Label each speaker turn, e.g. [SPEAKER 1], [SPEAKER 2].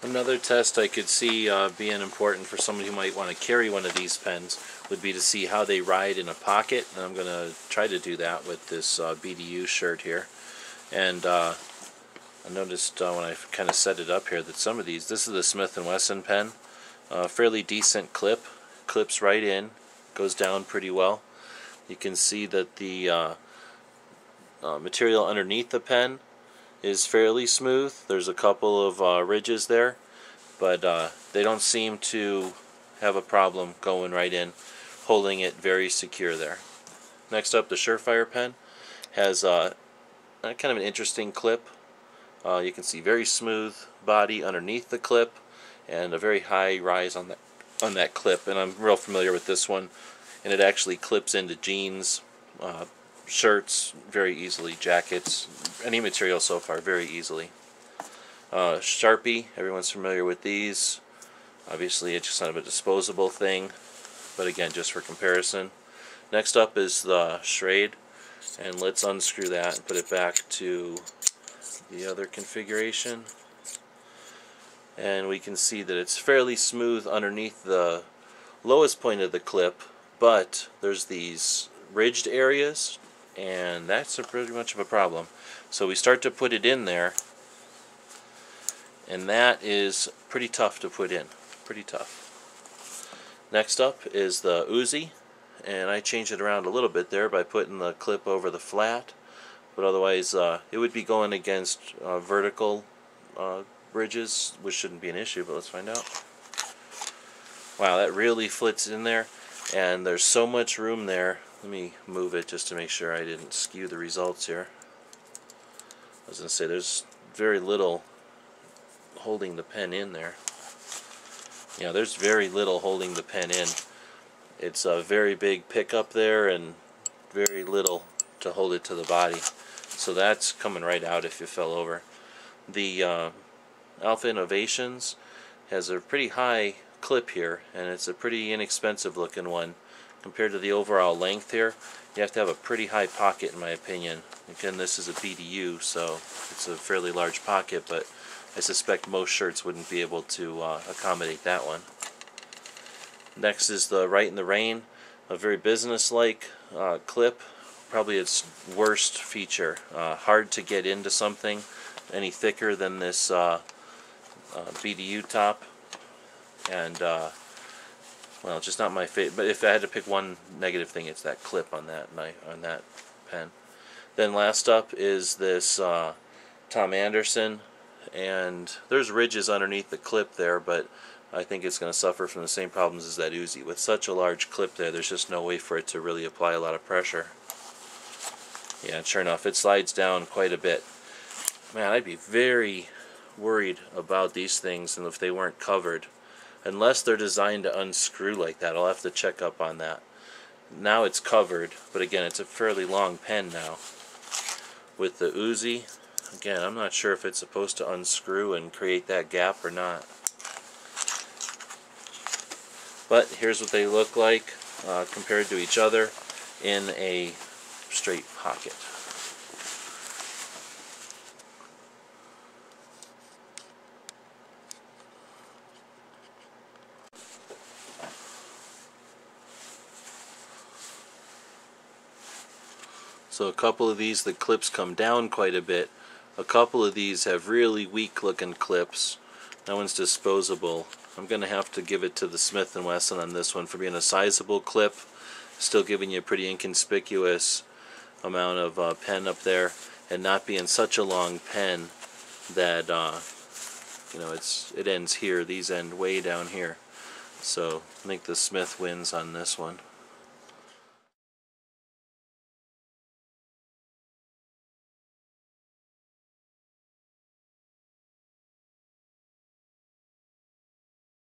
[SPEAKER 1] Another test I could see being important for somebody who might want to carry one of these pens would be to see how they ride in a pocket, and I'm going to try to do that with this BDU shirt here. And I noticed when I kind of set it up here that some of these, this is the Smith & Wesson pen, fairly decent clip, clips right in, goes down pretty well. You can see that the material underneath the pen is fairly smooth. There's a couple of ridges there, but they don't seem to have a problem going right in, holding it very secure there. Next up, the Surefire pen has kind of an interesting clip. You can see very smooth body underneath the clip and a very high rise on that clip, and I'm real familiar with this one, and it actually clips into jeans, shirts very easily, jackets, any material so far very easily. Sharpie, everyone's familiar with these. Obviously it's just kind of a disposable thing, but again, just for comparison. Next up is the Schrade, and let's unscrew that and put it back to the other configuration. And we can see that it's fairly smooth underneath the lowest point of the clip, but there's these ridged areas, and that's pretty much of a problem. So we start to put it in there, and that is pretty tough to put in, pretty tough. Next up is the Uzi, and I changed it around a little bit there by putting the clip over the flat, but otherwise it would be going against vertical ridges, which shouldn't be an issue, but let's find out. Wow, that really flits in there, and there's so much room there. Let me move it just to make sure I didn't skew the results here. I was going to say there's very little holding the pen in there. Yeah, there's very little holding the pen in. It's a very big pickup there and very little to hold it to the body. So that's coming right out if you fell over. The Alpha Innovations has a pretty high clip here, and it's a pretty inexpensive looking one. Compared to the overall length here, you have to have a pretty high pocket in my opinion. Again, this is a BDU, so it's a fairly large pocket, but I suspect most shirts wouldn't be able to accommodate that one. Next is the Rite in the Rain, a very business-like clip, probably its worst feature. Hard to get into something any thicker than this BDU top, and well, just not my favorite. But if I had to pick one negative thing, it's that clip on that pen. Then last up is this Tom Anderson, and there's ridges underneath the clip there, but I think it's going to suffer from the same problems as that Uzi. With such a large clip there, there's just no way for it to really apply a lot of pressure. Yeah, and sure enough, it slides down quite a bit. Man, I'd be very worried about these things, and if they weren't covered. Unless they're designed to unscrew like that, I'll have to check up on that. Now it's covered, but again, it's a fairly long pen now. With the Uzi, again, I'm not sure if it's supposed to unscrew and create that gap or not. But here's what they look like compared to each other in a straight pocket. So a couple of these, the clips come down quite a bit. A couple of these have really weak looking clips. That one's disposable. I'm going to have to give it to the Smith & Wesson on this one for being a sizable clip, still giving you a pretty inconspicuous amount of pen up there, and not being such a long pen that you know, it ends here. These end way down here. So I think the Smith wins on this one.